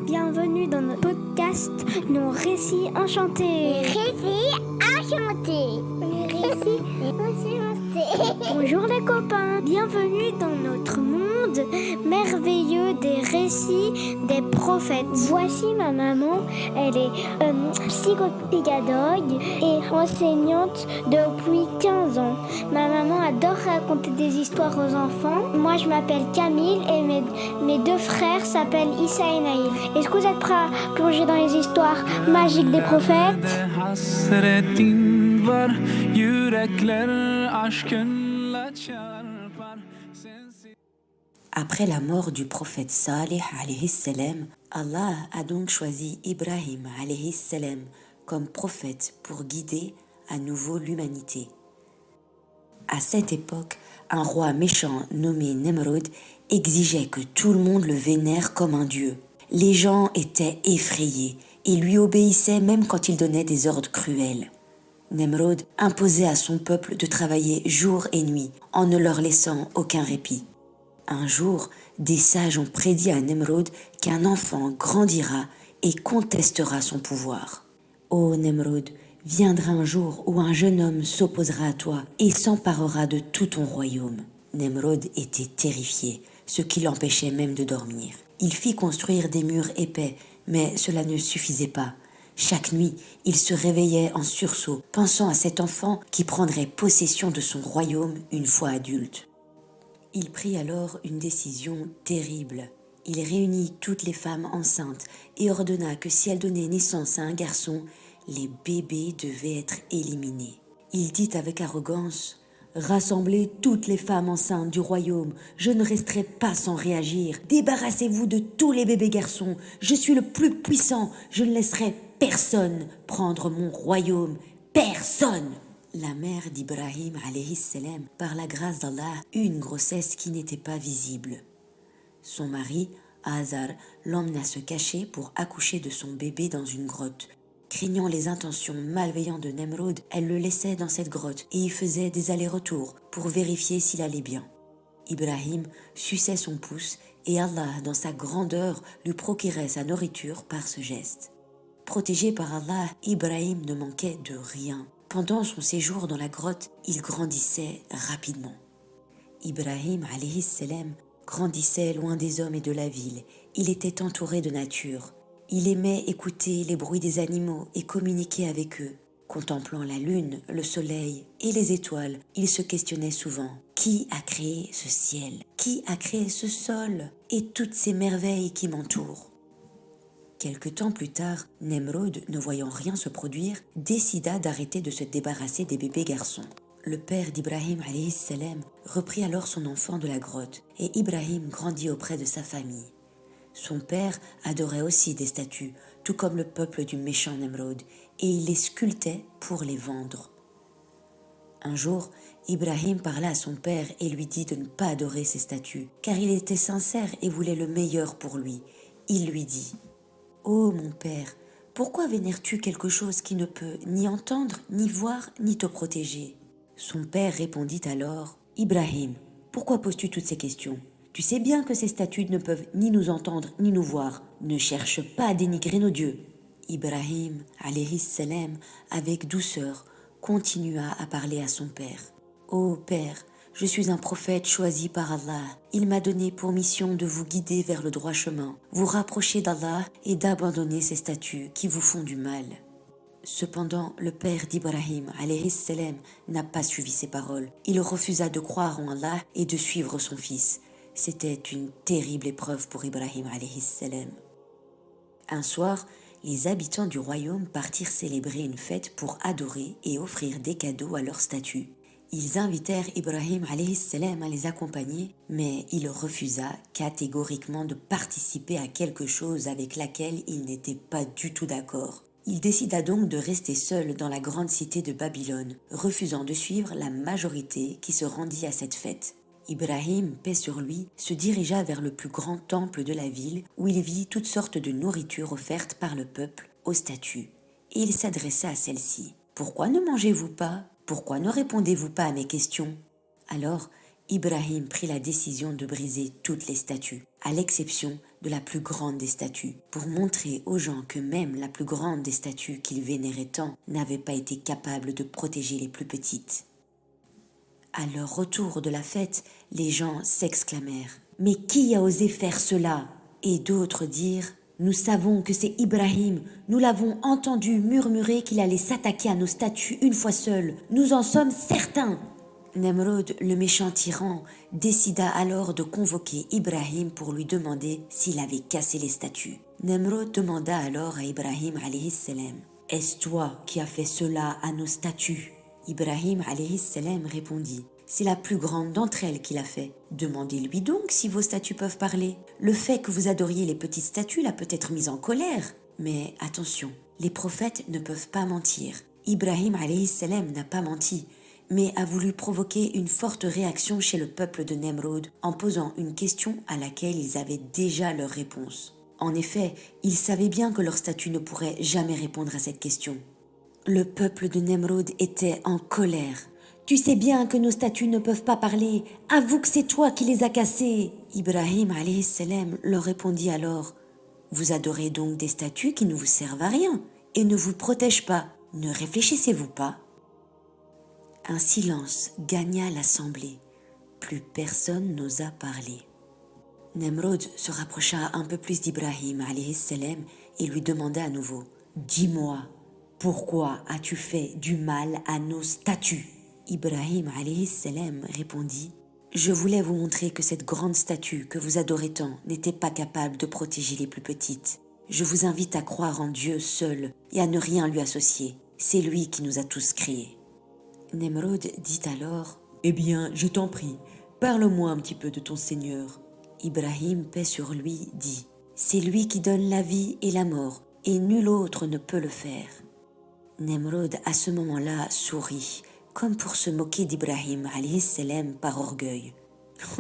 Bienvenue dans notre podcast Nos récits enchantés. Bonjour les copains, bienvenue dans notre monde merveilleux des récits des prophètes. Voici ma maman, elle est psychopédagogue et enseignante depuis 15 ans. Ma maman adore raconter des histoires aux enfants. Moi je m'appelle Camille et mes deux frères s'appellent Issa et Naïl. Est-ce que vous êtes prêts à plonger dans les histoires magiques des prophètes? Après la mort du prophète Salih alayhi salam, Allah a donc choisi Ibrahim alayhi salam comme prophète pour guider à nouveau l'humanité. À cette époque, un roi méchant nommé Nemrod exigeait que tout le monde le vénère comme un dieu. Les gens étaient effrayés et lui obéissaient même quand il donnait des ordres cruels. Nemrod imposait à son peuple de travailler jour et nuit en ne leur laissant aucun répit. Un jour, des sages ont prédit à Nemrod qu'un enfant grandira et contestera son pouvoir. Ô Nemrod, viendra un jour où un jeune homme s'opposera à toi et s'emparera de tout ton royaume. Nemrod était terrifié, ce qui l'empêchait même de dormir. Il fit construire des murs épais, mais cela ne suffisait pas. Chaque nuit, il se réveillait en sursaut, pensant à cet enfant qui prendrait possession de son royaume une fois adulte. Il prit alors une décision terrible. Il réunit toutes les femmes enceintes et ordonna que si elles donnaient naissance à un garçon, les bébés devaient être éliminés. Il dit avec arrogance : « Rassemblez toutes les femmes enceintes du royaume, je ne resterai pas sans réagir. Débarrassez-vous de tous les bébés garçons, je suis le plus puissant, je ne laisserai personne prendre mon royaume, personne !» La mère d'Ibrahim alayhi salam, par la grâce d'Allah, eut une grossesse qui n'était pas visible. Son mari, Azar, l'emmena se cacher pour accoucher de son bébé dans une grotte. Craignant les intentions malveillantes de Nemrod, elle le laissait dans cette grotte et y faisait des allers-retours pour vérifier s'il allait bien. Ibrahim suçait son pouce et Allah, dans sa grandeur, lui procurait sa nourriture par ce geste. Protégé par Allah, Ibrahim ne manquait de rien. Pendant son séjour dans la grotte, il grandissait rapidement. Ibrahim alayhi salam grandissait loin des hommes et de la ville. Il était entouré de nature. Il aimait écouter les bruits des animaux et communiquer avec eux. Contemplant la lune, le soleil et les étoiles, il se questionnait souvent. Qui a créé ce ciel? Qui a créé ce sol? Et toutes ces merveilles qui m'entourent? Quelque temps plus tard, Nemrod, ne voyant rien se produire, décida d'arrêter de se débarrasser des bébés garçons. Le père d'Ibrahim alayhi salam reprit alors son enfant de la grotte et Ibrahim grandit auprès de sa famille. Son père adorait aussi des statues, tout comme le peuple du méchant Nemrod, et il les sculptait pour les vendre. Un jour, Ibrahim parla à son père et lui dit de ne pas adorer ces statues, car il était sincère et voulait le meilleur pour lui. Il lui dit : « Ô mon père, pourquoi vénères-tu quelque chose qui ne peut ni entendre, ni voir, ni te protéger ?» Son père répondit alors : « Ibrahim, pourquoi poses-tu toutes ces questions ? Tu sais bien que ces statues ne peuvent ni nous entendre, ni nous voir. Ne cherche pas à dénigrer nos dieux. » Ibrahim, alayhi salam, avec douceur, continua à parler à son père. « Ô père, je suis un prophète choisi par Allah. Il m'a donné pour mission de vous guider vers le droit chemin, vous rapprocher d'Allah et d'abandonner ces statues qui vous font du mal. » Cependant, le père d'Ibrahim, alayhi salam, n'a pas suivi ses paroles. Il refusa de croire en Allah et de suivre son fils. C'était une terrible épreuve pour Ibrahim alayhi salam. Un soir, les habitants du royaume partirent célébrer une fête pour adorer et offrir des cadeaux à leurs statues. Ils invitèrent Ibrahim alayhi salam à les accompagner, mais il refusa catégoriquement de participer à quelque chose avec laquelle il n'était pas du tout d'accord. Il décida donc de rester seul dans la grande cité de Babylone, refusant de suivre la majorité qui se rendit à cette fête. Ibrahim, paix sur lui, se dirigea vers le plus grand temple de la ville où il vit toutes sortes de nourriture offertes par le peuple aux statues. Et il s'adressa à celle-ci. « Pourquoi ne mangez-vous pas ? Pourquoi ne répondez-vous pas à mes questions ?» Alors Ibrahim prit la décision de briser toutes les statues, à l'exception de la plus grande des statues, pour montrer aux gens que même la plus grande des statues qu'il vénérait tant n'avait pas été capable de protéger les plus petites. À leur retour de la fête, les gens s'exclamèrent « Mais qui a osé faire cela ?» Et d'autres dirent « Nous savons que c'est Ibrahim, nous l'avons entendu murmurer qu'il allait s'attaquer à nos statues une fois seul, nous en sommes certains !» Nemrod, le méchant tyran, décida alors de convoquer Ibrahim pour lui demander s'il avait cassé les statues. Nemrod demanda alors à Ibrahim alayhi salam « Est-ce toi qui as fait cela à nos statues ?» Ibrahim alayhi salam répondit « C'est la plus grande d'entre elles qui l'a fait. Demandez-lui donc si vos statues peuvent parler. Le fait que vous adoriez les petites statues l'a peut-être mise en colère. Mais attention, les prophètes ne peuvent pas mentir. Ibrahim alayhi salam n'a pas menti, mais a voulu provoquer une forte réaction chez le peuple de Nemrod en posant une question à laquelle ils avaient déjà leur réponse. En effet, ils savaient bien que leur statut ne pourrait jamais répondre à cette question. Le peuple de Nemrod était en colère. « Tu sais bien que nos statues ne peuvent pas parler, avoue que c'est toi qui les as cassées !» Ibrahim alayhi salam leur répondit alors « Vous adorez donc des statues qui ne vous servent à rien et ne vous protègent pas, ne réfléchissez-vous pas ?» Un silence gagna l'assemblée. Plus personne n'osa parler. Nemrod se rapprocha un peu plus d'Ibrahim alayhi salam et lui demanda à nouveau « Dis-moi, pourquoi as-tu fait du mal à nos statues ?» Ibrahim alayhi salam répondit « Je voulais vous montrer que cette grande statue que vous adorez tant n'était pas capable de protéger les plus petites. Je vous invite à croire en Dieu seul et à ne rien lui associer. C'est lui qui nous a tous créés. » Nemrod dit alors « Eh bien, je t'en prie, parle-moi un petit peu de ton Seigneur. » Ibrahim, paix sur lui, dit « C'est lui qui donne la vie et la mort, et nul autre ne peut le faire. » Nemrod, à ce moment-là, sourit, comme pour se moquer d'Ibrahim alayhi salam par orgueil.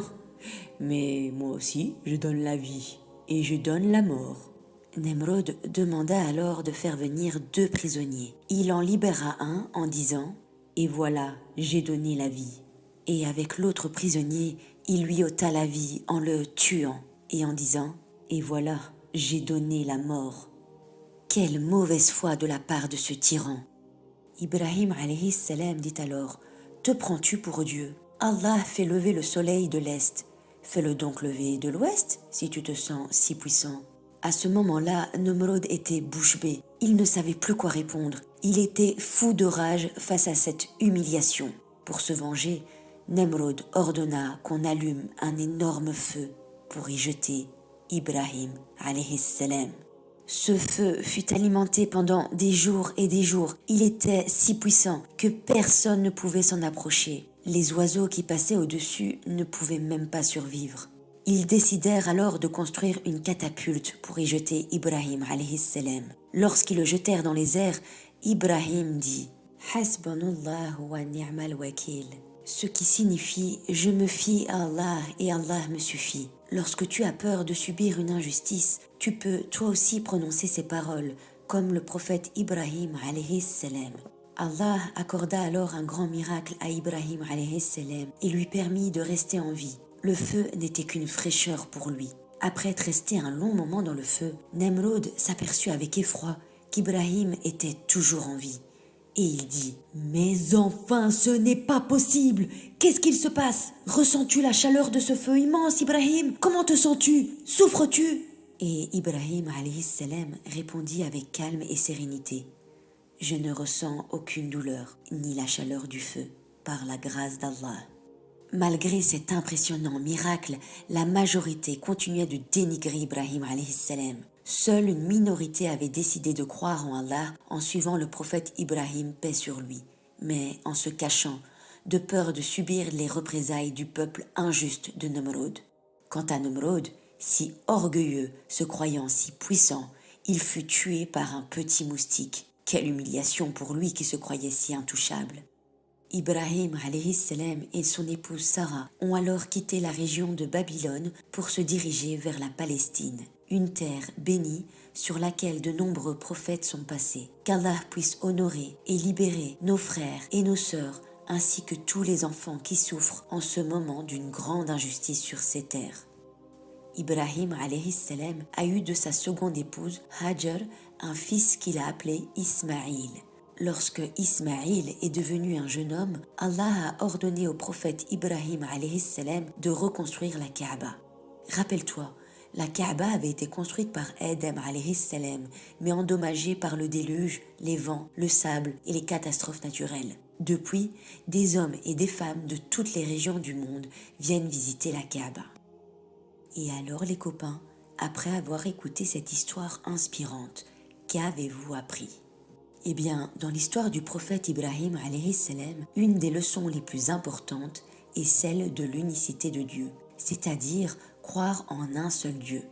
« Mais moi aussi, je donne la vie, et je donne la mort. » Nemrod demanda alors de faire venir 2 prisonniers. Il en libéra un en disant « Et voilà, j'ai donné la vie. » Et avec l'autre prisonnier, il lui ôta la vie en le tuant et en disant « Et voilà, j'ai donné la mort. » Quelle mauvaise foi de la part de ce tyran. Ibrahim alayhi salam dit alors « Te prends-tu pour Dieu? Allah fait lever le soleil de l'Est. Fais-le donc lever de l'Ouest si tu te sens si puissant. » À ce moment-là, Nemrod était bouche bée. Il ne savait plus quoi répondre. Il était fou de rage face à cette humiliation. Pour se venger, Nemrod ordonna qu'on allume un énorme feu pour y jeter Ibrahim alayhi salam. Ce feu fut alimenté pendant des jours et des jours. Il était si puissant que personne ne pouvait s'en approcher. Les oiseaux qui passaient au-dessus ne pouvaient même pas survivre. Ils décidèrent alors de construire une catapulte pour y jeter Ibrahim alayhi salam. Lorsqu'ils le jetèrent dans les airs, Ibrahim dit « Hasbunallahu wa ni'mal wakil » ce qui signifie « Je me fie à Allah et Allah me suffit ». Lorsque tu as peur de subir une injustice, tu peux toi aussi prononcer ces paroles, comme le prophète Ibrahim alayhi salam. Allah accorda alors un grand miracle à Ibrahim alayhi salam et lui permit de rester en vie. Le feu n'était qu'une fraîcheur pour lui. Après être resté un long moment dans le feu, Nemrod s'aperçut avec effroi qu'Ibrahim était toujours en vie. Et il dit « Mais enfin, ce n'est pas possible! Qu'est-ce qu'il se passe? Ressens-tu la chaleur de ce feu immense, Ibrahim? Comment te sens-tu? Souffres-tu » Et Ibrahim alayhi salam répondit avec calme et sérénité « Je ne ressens aucune douleur, ni la chaleur du feu, par la grâce d'Allah. » Malgré cet impressionnant miracle, la majorité continuait de dénigrer Ibrahim alayhi salam. Seule une minorité avait décidé de croire en Allah en suivant le prophète Ibrahim, paix sur lui, mais en se cachant, de peur de subir les représailles du peuple injuste de Nemrod. Quant à Nemrod, si orgueilleux, se croyant si puissant, il fut tué par un petit moustique. Quelle humiliation pour lui qui se croyait si intouchable. Ibrahim alayhi salam et son épouse Sarah ont alors quitté la région de Babylone pour se diriger vers la Palestine, une terre bénie sur laquelle de nombreux prophètes sont passés. Qu'Allah puisse honorer et libérer nos frères et nos sœurs ainsi que tous les enfants qui souffrent en ce moment d'une grande injustice sur ces terres. Ibrahim alayhi salam a eu de sa seconde épouse, Hajar, un fils qu'il a appelé Ismaïl. Lorsque Ismaïl est devenu un jeune homme, Allah a ordonné au prophète Ibrahim alayhi salam de reconstruire la Kaaba. Rappelle-toi, la Kaaba avait été construite par Adam alayhi salam, mais endommagée par le déluge, les vents, le sable et les catastrophes naturelles. Depuis, des hommes et des femmes de toutes les régions du monde viennent visiter la Kaaba. Et alors les copains, après avoir écouté cette histoire inspirante, qu'avez-vous appris ? Eh bien, dans l'histoire du prophète Ibrahim alayhi salam, une des leçons les plus importantes est celle de l'unicité de Dieu, c'est-à-dire croire en un seul Dieu.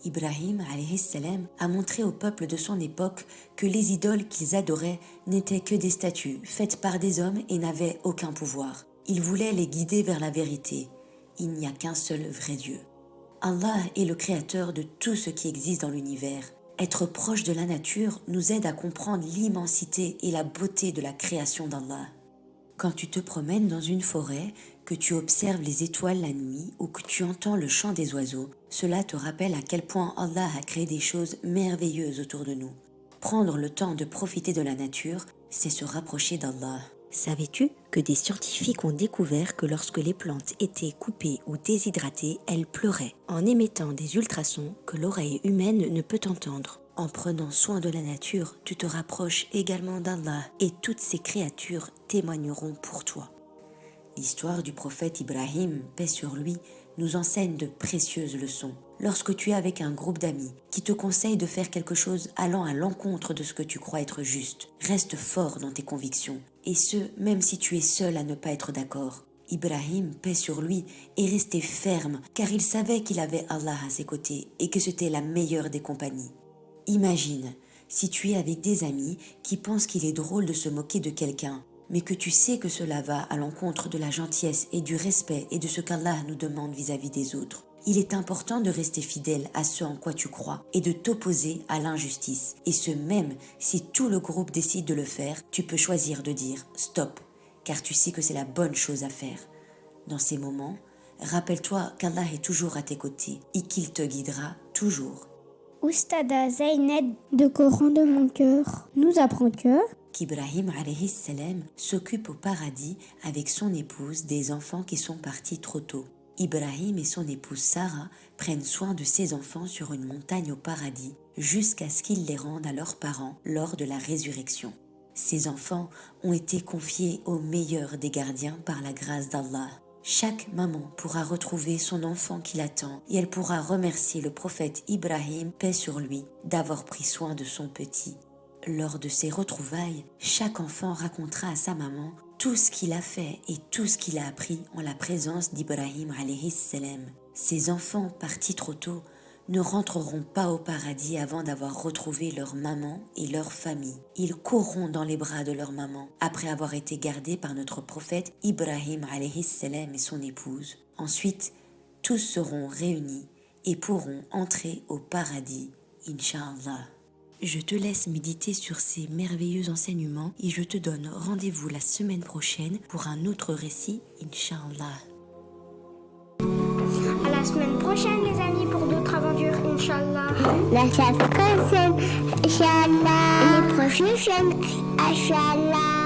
Ibrahim alayhi salam a montré au peuple de son époque que les idoles qu'ils adoraient n'étaient que des statues faites par des hommes et n'avaient aucun pouvoir. Il voulait les guider vers la vérité. Il n'y a qu'un seul vrai Dieu. Allah est le créateur de tout ce qui existe dans l'univers. Être proche de la nature nous aide à comprendre l'immensité et la beauté de la création d'Allah. Quand tu te promènes dans une forêt, que tu observes les étoiles la nuit ou que tu entends le chant des oiseaux, cela te rappelle à quel point Allah a créé des choses merveilleuses autour de nous. Prendre le temps de profiter de la nature, c'est se rapprocher d'Allah. Savais-tu que des scientifiques ont découvert que lorsque les plantes étaient coupées ou déshydratées, elles pleuraient en émettant des ultrasons que l'oreille humaine ne peut entendre. En prenant soin de la nature, tu te rapproches également d'Allah et toutes ces créatures témoigneront pour toi. L'histoire du prophète Ibrahim, paix sur lui, nous enseigne de précieuses leçons. Lorsque tu es avec un groupe d'amis qui te conseille de faire quelque chose allant à l'encontre de ce que tu crois être juste, reste fort dans tes convictions, et ce, même si tu es seul à ne pas être d'accord. Ibrahim, paix sur lui, est resté ferme car il savait qu'il avait Allah à ses côtés et que c'était la meilleure des compagnies. Imagine, si tu es avec des amis qui pensent qu'il est drôle de se moquer de quelqu'un, mais que tu sais que cela va à l'encontre de la gentillesse et du respect et de ce qu'Allah nous demande vis-à-vis des autres. Il est important de rester fidèle à ce en quoi tu crois et de t'opposer à l'injustice. Et ce même si tout le groupe décide de le faire, tu peux choisir de dire « stop » car tu sais que c'est la bonne chose à faire. Dans ces moments, rappelle-toi qu'Allah est toujours à tes côtés et qu'il te guidera toujours. Oustada Zeynep de Coran de mon cœur nous apprend qu'Ibrahim alayhi salam s'occupe au paradis avec son épouse des enfants qui sont partis trop tôt. Ibrahim et son épouse Sarah prennent soin de ces enfants sur une montagne au paradis jusqu'à ce qu'ils les rendent à leurs parents lors de la résurrection. Ces enfants ont été confiés au meilleur des gardiens par la grâce d'Allah. Chaque maman pourra retrouver son enfant qui l'attend et elle pourra remercier le prophète Ibrahim, paix sur lui, d'avoir pris soin de son petit. Lors de ces retrouvailles, chaque enfant racontera à sa maman tout ce qu'il a fait et tout ce qu'il a appris en la présence d'Ibrahim alayhi salam. Ces enfants partis trop tôt ne rentreront pas au paradis avant d'avoir retrouvé leur maman et leur famille. Ils courront dans les bras de leur maman après avoir été gardés par notre prophète Ibrahim alayhi salam et son épouse. Ensuite, tous seront réunis et pourront entrer au paradis, Inch'Allah. Je te laisse méditer sur ces merveilleux enseignements et je te donne rendez-vous la semaine prochaine pour un autre récit, Inch'Allah. À la semaine prochaine les amis pour d'autres aventures, Inch'Allah. La semaine prochaine, Inch'Allah. Les prochaines chaînes, Inch'Allah.